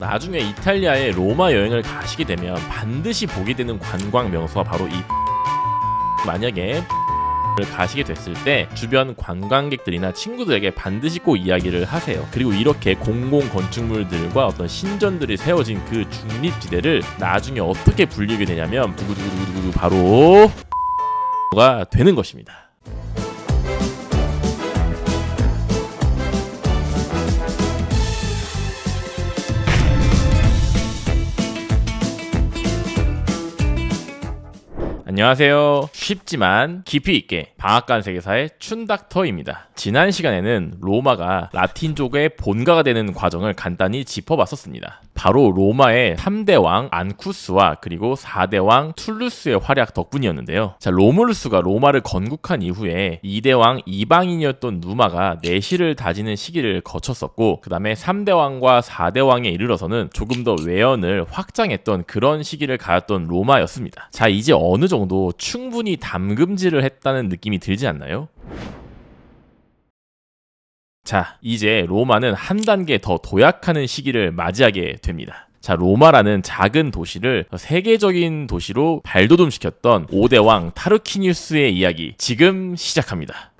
나중에 이탈리아의 로마 여행을 가시게 되면 반드시 보게 되는 관광 명소가 바로 이 만약에 가시게 됐을 때 주변 관광객들이나 친구들에게 반드시 꼭 이야기를 하세요. 그리고 이렇게 공공 건축물들과 어떤 신전들이 세워진 그 중립지대를 나중에 어떻게 불리게 되냐면 두구두구두구두구 바로 가 되는 것입니다. 안녕하세요. 쉽지만 깊이 있게 방앗간 세계사의 춘닥터입니다. 지난 시간에는 로마가 라틴족의 본가가 되는 과정을 간단히 짚어봤었습니다. 바로 로마의 3대 왕 안쿠스와 그리고 4대 왕 툴루스의 활약 덕분이었는데요. 자, 로물루스가 로마를 건국한 이후에 2대 왕 이방인이었던 누마가 내실을 다지는 시기를 거쳤었고, 그 다음에 3대 왕과 4대 왕에 이르러서는 조금 더 외연을 확장했던 그런 시기를 가졌던 로마였습니다. 자, 이제 어느 정도 충분히 담금질을 했다는 느낌이 들지 않나요? 자, 이제 로마는 한 단계 더 도약하는 시기를 맞이하게 됩니다. 자, 로마라는 작은 도시를 세계적인 도시로 발돋움시켰던 5대 왕 타르퀴니우스의 이야기 지금 시작합니다.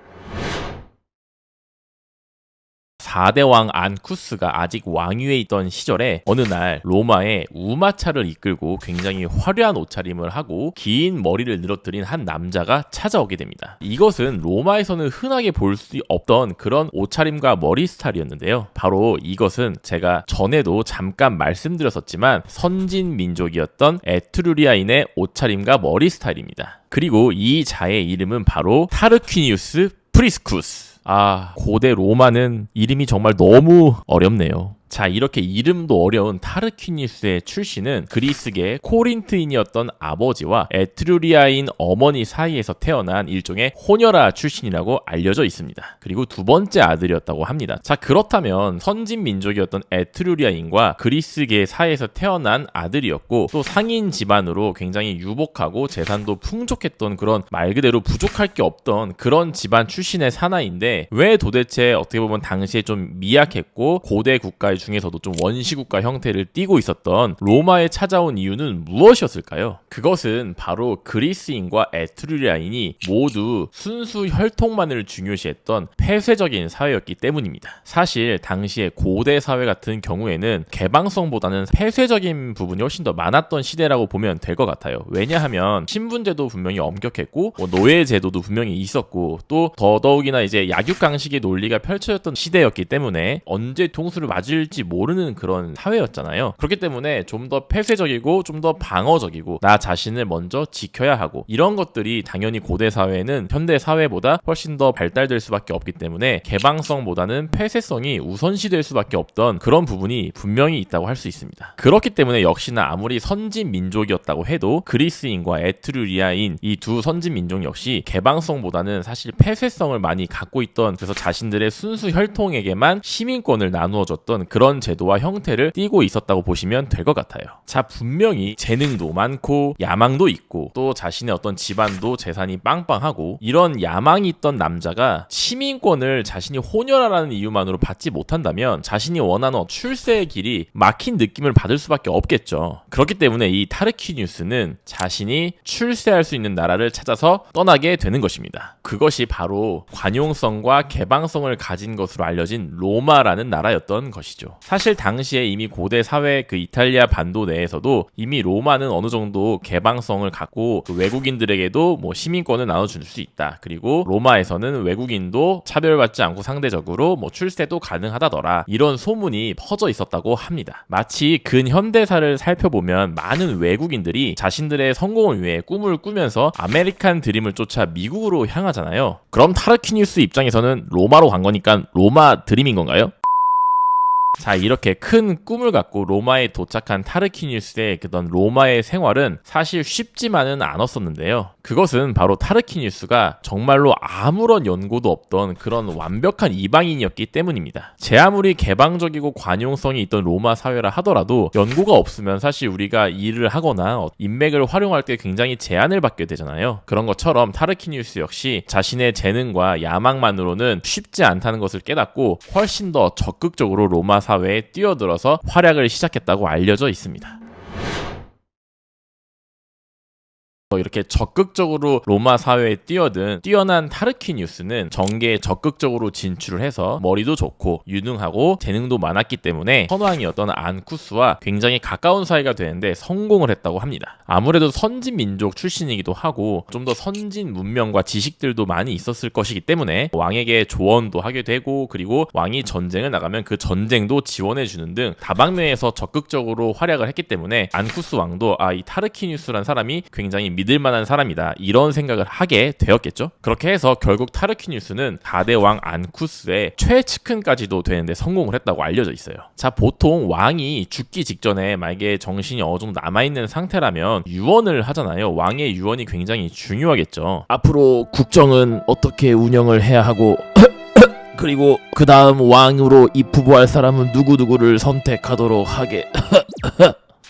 4대 왕 안쿠스가 아직 왕위에 있던 시절에 어느 날 로마에 우마차를 이끌고 굉장히 화려한 옷차림을 하고 긴 머리를 늘어뜨린 한 남자가 찾아오게 됩니다. 이것은 로마에서는 흔하게 볼 수 없던 그런 옷차림과 머리 스타일이었는데요. 바로 이것은 제가 전에도 잠깐 말씀드렸었지만 선진 민족이었던 에트루리아인의 옷차림과 머리 스타일입니다. 그리고 이 자의 이름은 바로 타르퀴니우스 프리스쿠스. 고대 로마는 이름이 정말 너무 어렵네요. 자, 이렇게 이름도 어려운 타르퀴니우스의 출신은 그리스계 코린트인이었던 아버지와 에트루리아인 어머니 사이에서 태어난 일종의 호녀라 출신이라고 알려져 있습니다. 그리고 두 번째 아들이었다고 합니다. 자, 그렇다면 선진 민족이었던 에트루리아인과 그리스계 사이에서 태어난 아들이었고 또 상인 집안으로 굉장히 유복하고 재산도 풍족했던 그런 말 그대로 부족할 게 없던 그런 집안 출신의 사나이인데 왜 도대체 어떻게 보면 당시에 좀 미약했고 고대 국가의 중에서도 좀 원시국가 형태를 띠고 있었던 로마에 찾아온 이유는 무엇이었을까요? 그것은 바로 그리스인과 에트루리아인이 모두 순수 혈통만을 중요시했던 폐쇄적인 사회였기 때문입니다. 사실 당시에 고대 사회 같은 경우에는 개방성보다는 폐쇄적인 부분이 훨씬 더 많았던 시대라고 보면 될 것 같아요. 왜냐하면 신분제도 분명히 엄격했고 노예제도도 분명히 있었고 또 더더욱이나 이제 약육강식의 논리가 펼쳐졌던 시대였기 때문에 언제 통수를 맞을지 모르는 그런 사회였잖아요. 그렇기 때문에 좀 더 폐쇄적이고 좀 더 방어적이고 나 자신을 먼저 지켜야 하고 이런 것들이 당연히 고대 사회는 현대 사회보다 훨씬 더 발달될 수밖에 없기 때문에 개방성보다는 폐쇄성이 우선시될 수밖에 없던 그런 부분이 분명히 있다고 할 수 있습니다. 그렇기 때문에 역시나 아무리 선진 민족이었다고 해도 그리스인과 에트루리아인 이 두 선진 민족 역시 개방성보다는 사실 폐쇄성을 많이 갖고 있던, 그래서 자신들의 순수 혈통에게만 시민권을 나누어줬던 그런 제도와 형태를 띠고 있었다고 보시면 될 것 같아요. 자, 분명히 재능도 많고 야망도 있고 또 자신의 어떤 집안도 재산이 빵빵하고 이런 야망이 있던 남자가 시민권을 자신이 호녀라는 이유만으로 받지 못한다면 자신이 원하는 출세의 길이 막힌 느낌을 받을 수밖에 없겠죠. 그렇기 때문에 이 타르퀴니우스는 자신이 출세할 수 있는 나라를 찾아서 떠나게 되는 것입니다. 그것이 바로 관용성과 개방성을 가진 것으로 알려진 로마라는 나라였던 것이죠. 사실 당시에 이미 고대 사회 그 이탈리아 반도 내에서도 이미 로마는 어느 정도 개방성을 갖고 그 외국인들에게도 뭐 시민권을 나눠줄 수 있다. 그리고 로마에서는 외국인도 차별받지 않고 상대적으로 뭐 출세도 가능하다더라. 이런 소문이 퍼져 있었다고 합니다. 마치 근현대사를 살펴보면 많은 외국인들이 자신들의 성공을 위해 꿈을 꾸면서 아메리칸 드림을 쫓아 미국으로 향하잖아요. 그럼 타르퀴니우스 입장에서는 로마로 간 거니까 로마 드림인 건가요? 자, 이렇게 큰 꿈을 갖고 로마에 도착한 타르퀴니우스의 그런 로마의 생활은 사실 쉽지만은 않았었는데요. 그것은 바로 타르퀴니우스가 정말로 아무런 연고도 없던 그런 완벽한 이방인이었기 때문입니다. 제 아무리 개방적이고 관용성이 있던 로마 사회라 하더라도 연고가 없으면 사실 우리가 일을 하거나 인맥을 활용할 때 굉장히 제한을 받게 되잖아요. 그런 것처럼 타르퀴니우스 역시 자신의 재능과 야망만으로는 쉽지 않다는 것을 깨닫고 훨씬 더 적극적으로 로마 사회에 뛰어들어서 활약을 시작했다고 알려져 있습니다. 이렇게 적극적으로 로마 사회에 뛰어든 뛰어난 타르퀴니우스는 정계에 적극적으로 진출을 해서 머리도 좋고 유능하고 재능도 많았기 때문에 선왕이었던 안쿠스와 굉장히 가까운 사이가 되는데 성공을 했다고 합니다. 아무래도 선진 민족 출신이기도 하고 좀 더 선진 문명과 지식들도 많이 있었을 것이기 때문에 왕에게 조언도 하게 되고, 그리고 왕이 전쟁을 나가면 그 전쟁도 지원해주는 등 다방면에서 적극적으로 활약을 했기 때문에 안쿠스 왕도 이 타르퀴니우스란 사람이 굉장히 믿을만한 사람이다, 이런 생각을 하게 되었겠죠. 그렇게 해서 결국 타르퀴니우스는 4대 왕 안쿠스의 최측근까지도 되는데 성공을 했다고 알려져 있어요. 자, 보통 왕이 죽기 직전에 만약에 정신이 어느 정도 남아있는 상태라면 유언을 하잖아요. 왕의 유언이 굉장히 중요하겠죠. 앞으로 국정은 어떻게 운영을 해야 하고 그리고 그 다음 왕으로 입후보할 사람은 누구누구를 선택하도록 하게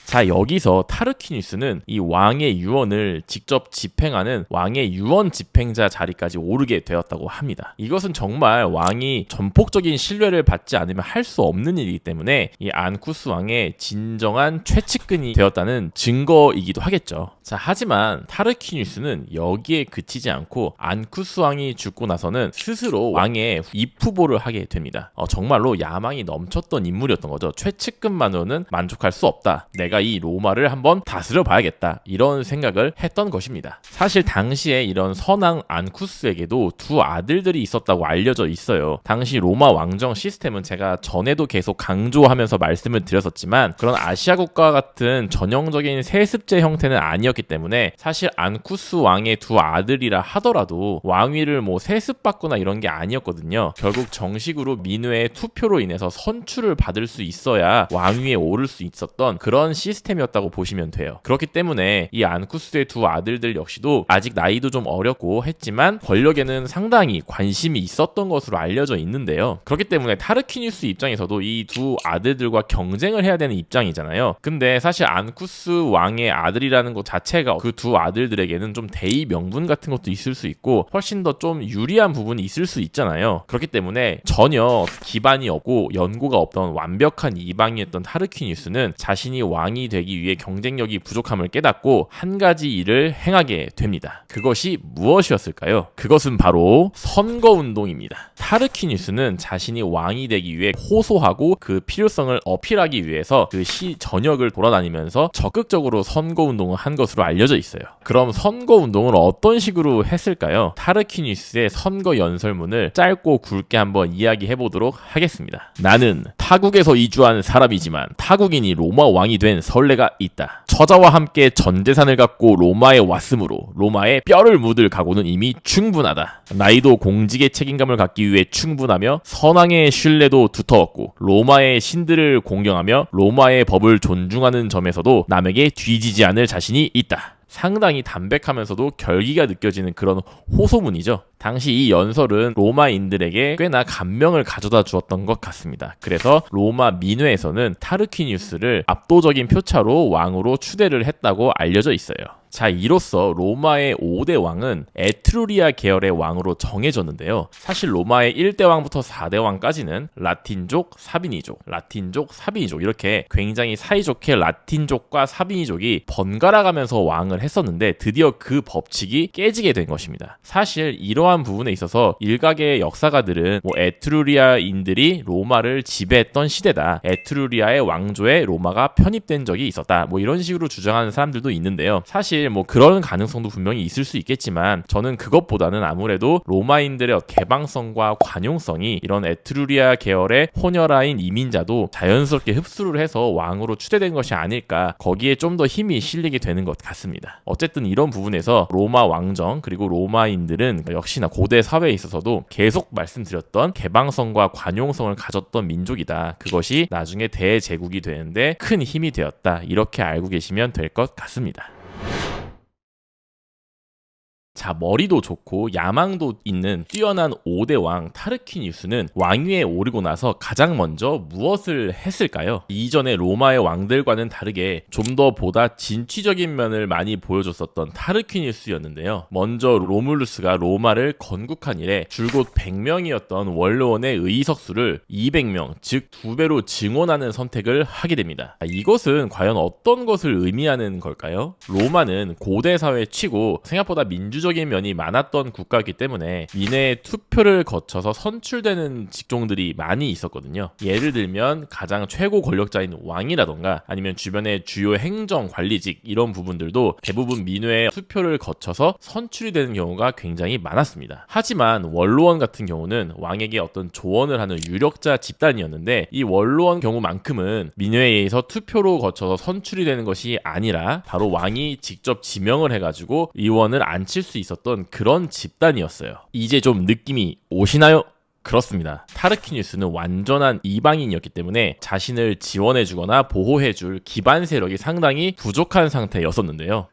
자, 여기서 타르퀴니우스는 이 왕의 유언을 직접 집행하는 왕의 유언 집행자 자리까지 오르게 되었다고 합니다. 이것은 정말 왕이 전폭적인 신뢰를 받지 않으면 할 수 없는 일이기 때문에 이 안쿠스 왕의 진정한 최측근이 되었다는 증거이기도 하겠죠. 자, 하지만 타르퀴니우스는 여기에 그치지 않고 안쿠스 왕이 죽고 나서는 스스로 왕의 입후보를 하게 됩니다. 정말로 야망이 넘쳤던 인물이었던 거죠. 최측근만으로는 만족할 수 없다. 내가 이 로마를 한번 다스려 봐야겠다, 이런 생각을 했던 것입니다. 사실 당시에 이런 선왕 안쿠스에게도 두 아들들이 있었다고 알려져 있어요. 당시 로마 왕정 시스템은 제가 전에도 계속 강조하면서 말씀을 드렸었지만 그런 아시아 국가와 같은 전형적인 세습제 형태는 아니었기 때문에 사실 안쿠스 왕의 두 아들이라 하더라도 왕위를 세습받거나 이런 게 아니었거든요. 결국 정식으로 민회의 투표로 인해서 선출을 받을 수 있어야 왕위에 오를 수 있었던 그런 시스템이었다고 보시면 돼요. 그렇기 때문에 이 안쿠스의 두 아들들 역시도 아직 나이도 좀 어렸고 했지만 권력에는 상당히 관심이 있었던 것으로 알려져 있는데요. 그렇기 때문에 타르퀴니우스 입장에서도 이 두 아들들과 경쟁을 해야 되는 입장이잖아요. 근데 사실 안쿠스 왕의 아들이라는 것 자체가 그 두 아들들에게는 좀 대의 명분 같은 것도 있을 수 있고 훨씬 더 좀 유리한 부분이 있을 수 있잖아요. 그렇기 때문에 전혀 기반이 없고 연고가 없던 완벽한 이방이었던 타르퀴니우스는 자신이 왕이 되기 위해 경쟁력이 부족함을 깨닫고 한 가지 일을 행하게 됩니다. 그것이 무엇이었을까요? 그것은 바로 선거운동입니다. 타르퀴니우스는 자신이 왕이 되기 위해 호소하고 그 필요성을 어필하기 위해서 그 시 전역을 돌아다니면서 적극적으로 선거운동을 한 것으로 알려져 있어요. 그럼 선거운동을 어떤 식으로 했을까요? 타르퀴니우스의 선거 연설문을 짧고 굵게 한번 이야기해보도록 하겠습니다. 나는 타국에서 이주한 사람이지만 타국인이 로마 왕이 된 선례가 있다. 처자와 함께 전 재산을 갖고 로마에 왔으므로 로마에 뼈를 묻을 각오는 이미 충분하다. 나이도 공직의 책임감을 갖기 위해 충분하며 선왕의 신뢰도 두터웠고 로마의 신들을 공경하며 로마의 법을 존중하는 점에서도 남에게 뒤지지 않을 자신이 있다. 상당히 담백하면서도 결기가 느껴지는 그런 호소문이죠. 당시 이 연설은 로마인들에게 꽤나 감명을 가져다 주었던 것 같습니다. 그래서 로마 민회에서는 타르퀴니우스를 압도적인 표차로 왕으로 추대를 했다고 알려져 있어요. 자, 이로써 로마의 5대 왕은 에트루리아 계열의 왕으로 정해졌는데요. 사실 로마의 1대 왕부터 4대 왕까지는 라틴족, 사비니족, 라틴족, 사비니족 이렇게 굉장히 사이좋게 라틴족과 사비니족이 번갈아가면서 왕을 했었는데 드디어 그 법칙이 깨지게 된 것입니다. 사실 이러한 부분에 있어서 일각의 역사가들은 에트루리아인들이 로마를 지배했던 시대다. 에트루리아의 왕조에 로마가 편입된 적이 있었다. 이런 식으로 주장하는 사람들도 있는데요. 사실 그런 가능성도 분명히 있을 수 있겠지만 저는 그것보다는 아무래도 로마인들의 개방성과 관용성이 이런 에트루리아 계열의 호녀라인 이민자도 자연스럽게 흡수를 해서 왕으로 추대된 것이 아닐까, 거기에 좀 더 힘이 실리게 되는 것 같습니다. 어쨌든 이런 부분에서 로마 왕정 그리고 로마인들은 역시나 고대 사회에 있어서도 계속 말씀드렸던 개방성과 관용성을 가졌던 민족이다. 그것이 나중에 대제국이 되는데 큰 힘이 되었다. 이렇게 알고 계시면 될 것 같습니다. 자, 머리도 좋고 야망도 있는 뛰어난 5대 왕 타르퀴니우스는 왕위에 오르고 나서 가장 먼저 무엇을 했을까요? 이전에 로마의 왕들과는 다르게 좀 더 보다 진취적인 면을 많이 보여줬었던 타르퀴니우스였는데요. 먼저 로뮬루스가 로마를 건국한 이래 줄곧 100명이었던 원로원의 의석수를 200명, 즉 2배로 증원하는 선택을 하게 됩니다. 이것은 과연 어떤 것을 의미하는 걸까요? 로마는 고대 사회 치고 생각보다 민주적인 면이 많았던 국가이기 때문에 민의 투표를 거쳐서 선출되는 직종들이 많이 있었거든요. 예를 들면 가장 최고 권력자인 왕이라던가 아니면 주변의 주요 행정 관리직 이런 부분들도 대부분 민회의 투표를 거쳐서 선출이 되는 경우가 굉장히 많았습니다. 하지만 원로원 같은 경우는 왕에게 어떤 조언을 하는 유력자 집단이었는데 이 원로원 경우만큼은 민회에 의해서 투표로 거쳐서 선출이 되는 것이 아니라 바로 왕이 직접 지명을 해가지고 의원을 앉힐 수 있었던 그런 집단이었어요. 이제 좀 느낌이 오시나요? 그렇습니다. 타르퀴니우스는 완전한 이방인이었기 때문에 자신을 지원해주거나 보호해줄 기반 세력이 상당히 부족한 상태였었는데요.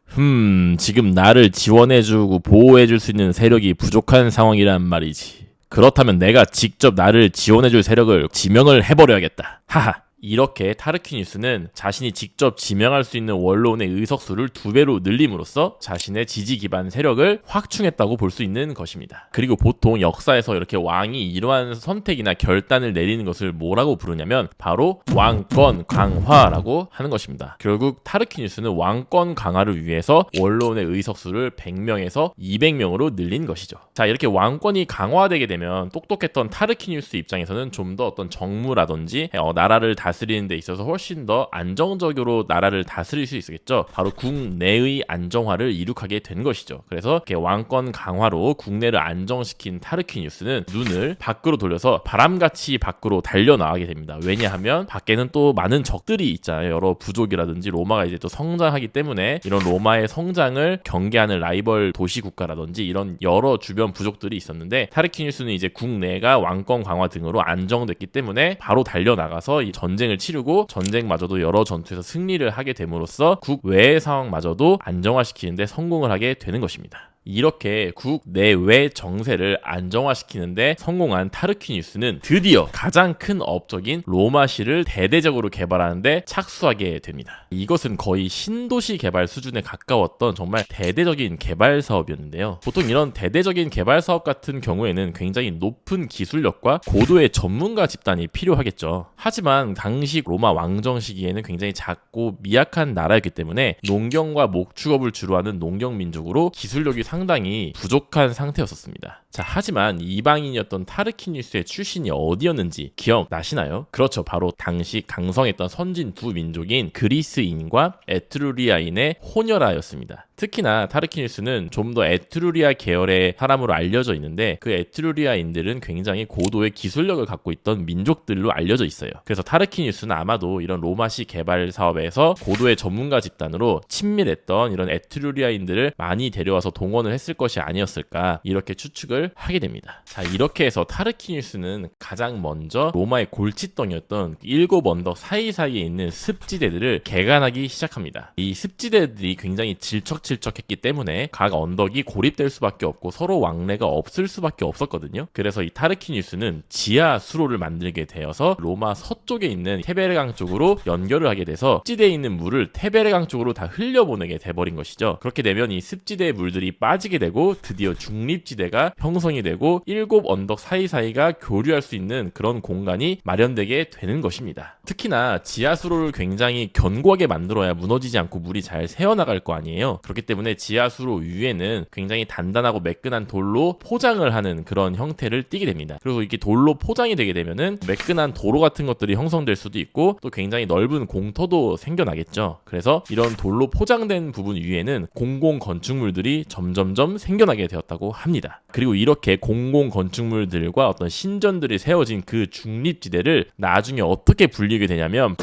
지금 나를 지원해주고 보호해줄 수 있는 세력이 부족한 상황이란 말이지. 그렇다면 내가 직접 나를 지원해줄 세력을 지명을 해버려야겠다. 하하. 이렇게 타르퀴니우스는 자신이 직접 지명할 수 있는 원로원의 의석수를 2배로 늘림으로써 자신의 지지 기반 세력을 확충했다고 볼 수 있는 것입니다. 그리고 보통 역사에서 이렇게 왕이 이러한 선택이나 결단을 내리는 것을 뭐라고 부르냐면 바로 왕권 강화라고 하는 것입니다. 결국 타르퀴니우스는 왕권 강화를 위해서 원로원의 의석수를 100명에서 200명으로 늘린 것이죠. 자, 이렇게 왕권이 강화되게 되면 똑똑했던 타르퀴니우스 입장에서는 좀 더 어떤 정무라든지 나라를 다스리는 데 있어서 훨씬 더 안정적으로 나라를 다스릴 수 있겠죠. 바로 국내의 안정화를 이룩하게 된 것이죠. 그래서 이렇게 왕권 강화로 국내를 안정시킨 타르퀴니우스는 눈을 밖으로 돌려서 바람같이 밖으로 달려나가게 됩니다. 왜냐하면 밖에는 또 많은 적들이 있잖아요. 여러 부족이라든지 로마가 이제 또 성장하기 때문에 이런 로마의 성장을 경계하는 라이벌 도시 국가라든지 이런 여러 주변 부족들이 있었는데 타르퀴니우스는 이제 국내가 왕권 강화 등으로 안정됐기 때문에 바로 달려나가서 이 전쟁을 치르고 전쟁마저도 여러 전투에서 승리를 하게 됨으로써 국외의 상황마저도 안정화시키는데 성공을 하게 되는 것입니다. 이렇게 국내외 정세를 안정화시키는데 성공한 타르퀴니우스는 드디어 가장 큰 업적인 로마시를 대대적으로 개발하는데 착수하게 됩니다. 이것은 거의 신도시 개발 수준에 가까웠던 정말 대대적인 개발 사업이었는데요. 보통 이런 대대적인 개발 사업 같은 경우에는 굉장히 높은 기술력과 고도의 전문가 집단이 필요하겠죠. 하지만 당시 로마 왕정 시기에는 굉장히 작고 미약한 나라였기 때문에 농경과 목축업을 주로 하는 농경민족으로 기술력이 상당히 부족한 상태였었습니다. 자, 하지만 이방인이었던 타르퀴니우스의 출신이 어디였는지 기억나시나요? 그렇죠. 바로 당시 강성했던 선진 두 민족인 그리스인과 에트루리아인의 혼혈아였습니다. 특히나 타르퀴니우스는 좀 더 에트루리아 계열의 사람으로 알려져 있는데 그 에트루리아인들은 굉장히 고도의 기술력을 갖고 있던 민족들로 알려져 있어요. 그래서 타르퀴니우스는 아마도 이런 로마시 개발 사업에서 고도의 전문가 집단으로 친밀했던 이런 에트루리아인들을 많이 데려와서 동원을 했을 것이 아니었을까 이렇게 추측을 하게 됩니다. 자, 이렇게 해서 타르퀴니우스는 가장 먼저 로마의 골칫덩이었던 7 언덕 사이사이에 있는 습지대들을 개간하기 시작합니다. 이 습지대들이 굉장히 질척질척했기 때문에 각 언덕이 고립될 수밖에 없고 서로 왕래가 없을 수밖에 없었거든요. 그래서 이 타르퀴니우스는 지하 수로를 만들게 되어서 로마 서쪽에 있는 테베레강 쪽으로 연결을 하게 돼서 습지대에 있는 물을 테베레강 쪽으로 다 흘려보내게 돼버린 것이죠. 그렇게 되면 이 습지대의 물들이 빠지게 되고 드디어 중립지대가 형성이 되고 7 언덕 사이사이가 교류할 수 있는 그런 공간이 마련되게 되는 것입니다. 특히나 지하수로를 굉장히 견고하게 만들어야 무너지지 않고 물이 잘 새어나갈 거 아니에요. 그렇기 때문에 지하수로 위에는 굉장히 단단하고 매끈한 돌로 포장을 하는 그런 형태를 띠게 됩니다. 그리고 이렇게 돌로 포장이 되게 되면은 매끈한 도로 같은 것들이 형성될 수도 있고 또 굉장히 넓은 공터도 생겨나겠죠. 그래서 이런 돌로 포장된 부분 위에는 공공 건축물들이 점점점 생겨나게 되었다고 합니다. 그리고 이렇게 공공 건축물들과 어떤 신전들이 세워진 그 중립지대를 나중에 어떻게 불리게 되냐면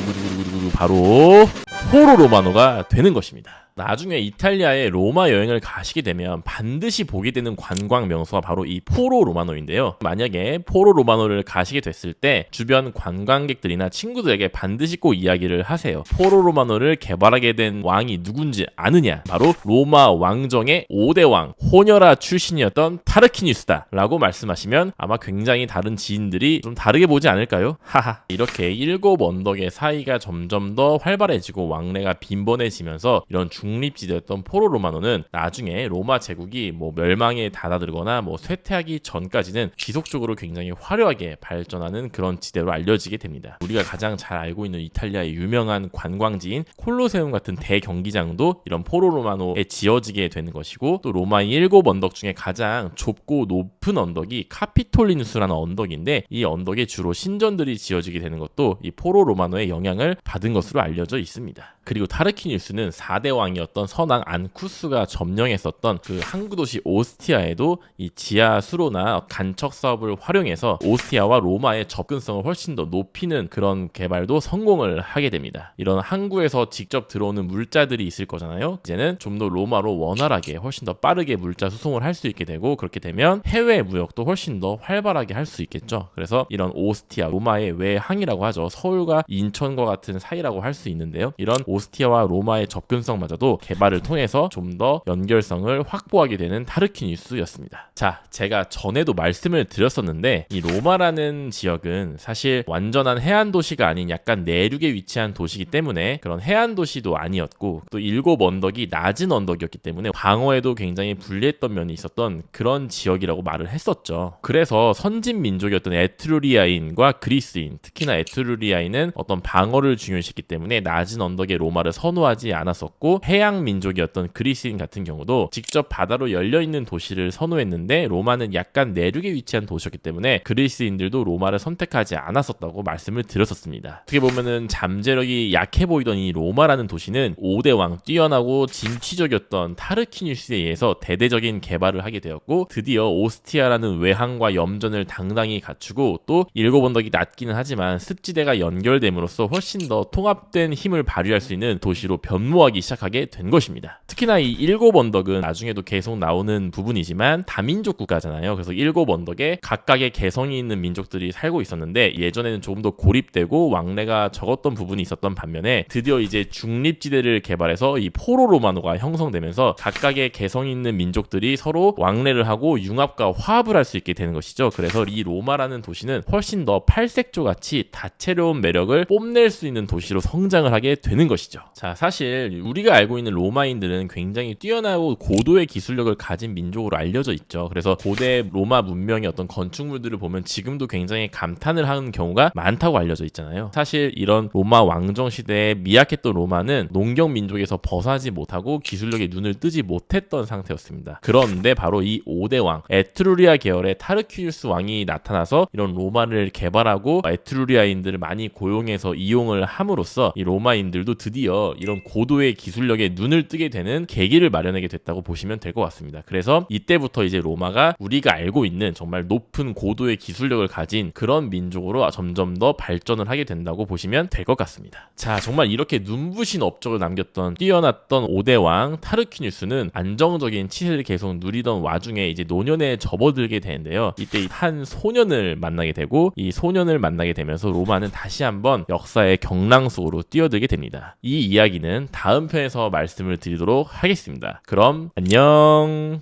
바로 포로 로마노가 되는 것입니다. 나중에 이탈리아의 로마 여행을 가시게 되면 반드시 보게 되는 관광 명소가 바로 이 포로 로마노인데요. 만약에 포로 로마노를 가시게 됐을 때 주변 관광객들이나 친구들에게 반드시 꼭 이야기를 하세요. 포로 로마노를 개발하게 된 왕이 누군지 아느냐? 바로 로마 왕정의 5대 왕 호녀라 출신이었던 타르퀴니우스다 라고 말씀하시면 아마 굉장히 다른 지인들이 좀 다르게 보지 않을까요? 하하. 이렇게 일곱 언덕의 사이가 점점 더 활발해지고 왕래가 빈번해지면서 이런 중립지대였던 포로 로마노는 나중에 로마 제국이 멸망에 다다들거나 쇠퇴하기 전까지는 지속적으로 굉장히 화려하게 발전하는 그런 지대로 알려지게 됩니다. 우리가 가장 잘 알고 있는 이탈리아의 유명한 관광지인 콜로세움 같은 대경기장도 이런 포로 로마노에 지어지게 되는 것이고, 또 로마의 일곱 언덕 중에 가장 좁고 높은 언덕이 카피톨리누스라는 언덕인데, 이 언덕에 주로 신전들이 지어지게 되는 것도 이 포로 로마노의 영향을 받은 것으로 알려져 있습니다. 그리고 타르퀴니우스는 4대 왕이었던 선왕 안쿠스가 점령했었던 그 항구 도시 오스티아에도 이 지하 수로나 간척 사업을 활용해서 오스티아와 로마의 접근성을 훨씬 더 높이는 그런 개발도 성공을 하게 됩니다. 이런 항구에서 직접 들어오는 물자들이 있을 거잖아요. 이제는 좀 더 로마로 원활하게 훨씬 더 빠르게 물자 수송을 할 수 있게 되고, 그렇게 되면 해외 무역도 훨씬 더 활발하게 할 수 있겠죠. 그래서 이런 오스티아, 로마의 외항이라고 하죠. 서울과 인천과 같은 사이라고 할 수 있는데요. 이런 오스티아와 로마의 접근성마저도 개발을 통해서 좀 더 연결성을 확보하게 되는 타르퀴니우스였습니다. 자, 제가 전에도 말씀을 드렸었는데 이 로마라는 지역은 사실 완전한 해안 도시가 아닌 약간 내륙에 위치한 도시이기 때문에 그런 해안 도시도 아니었고, 또 일곱 언덕이 낮은 언덕이었기 때문에 방어에도 굉장히 불리했던 면이 있었던 그런 지역이라고 말을 했었죠. 그래서 선진 민족이었던 에트루리아인과 그리스인, 특히나 에트루리아인은 어떤 방어를 중요시했기 때문에 낮은 언덕의 로마를 선호하지 않았었고, 해양 민족이었던 그리스인 같은 경우도 직접 바다로 열려있는 도시를 선호했는데 로마는 약간 내륙에 위치한 도시였기 때문에 그리스인들도 로마를 선택하지 않았었다고 말씀을 드렸었습니다. 어떻게 보면은 잠재력이 약해 보이던 이 로마라는 도시는 5대 왕 뛰어나고 진취적이었던 타르퀴니우스에 의해서 대대적인 개발을 하게 되었고, 드디어 오스티아라는 외항과 염전을 당당히 갖추고, 또 일곱 언덕이 낮기는 하지만 습지대가 연결됨으로써 훨씬 더 통합된 힘을 발휘할 수 있는 도시로 변모하기 시작하게 된 것입니다. 특히나 이 일곱 언덕은 나중에도 계속 나오는 부분이지만 다민족 국가잖아요. 그래서 일곱 언덕에 각각의 개성이 있는 민족들이 살고 있었는데, 예전에는 조금 더 고립되고 왕래가 적었던 부분이 있었던 반면에 드디어 이제 중립지대를 개발해서 이 포로 로마노가 형성되면서 각각의 개성이 있는 민족들이 서로 왕래를 하고 융합과 화합을 할 수 있게 되는 것이죠. 그래서 이 로마라는 도시는 훨씬 더 팔색조같이 다채로운 매력을 뽐낼 수 있는 도시로 성장을 하게 되는 것이죠. 자, 사실 우리가 알고 있는 로마인들은 굉장히 뛰어나고 고도의 기술력을 가진 민족으로 알려져 있죠. 그래서 고대 로마 문명의 어떤 건축물들을 보면 지금도 굉장히 감탄을 하는 경우가 많다고 알려져 있잖아요. 사실 이런 로마 왕정 시대에 미약했던 로마는 농경 민족에서 벗어나지 못하고 기술력에 눈을 뜨지 못했던 상태였습니다. 그런데 바로 이 5대 왕, 에트루리아 계열의 타르퀴니우스 왕이 나타나서 이런 로마를 개발하고 에트루리아인들을 많이 고용해서 이용을 함으로써 이 로마인들도 드디어 이런 고도의 기술력에 눈을 뜨게 되는 계기를 마련하게 됐다고 보시면 될 것 같습니다. 그래서 이때부터 이제 로마가 우리가 알고 있는 정말 높은 고도의 기술력을 가진 그런 민족으로 점점 더 발전을 하게 된다고 보시면 될 것 같습니다. 자, 정말 이렇게 눈부신 업적을 남겼던 뛰어났던 5대 왕 타르퀴니우스는 안정적인 치세를 계속 누리던 와중에 이제 노년에 접어들게 되는데요. 이때 한 소년을 만나게 되고, 이 소년을 만나게 되면서 로마는 다시 한번 역사의 경랑 속으로 뛰어들게 됩니다. 이 이야기는 다음 편에서 말씀을 드리도록 하겠습니다. 그럼 안녕.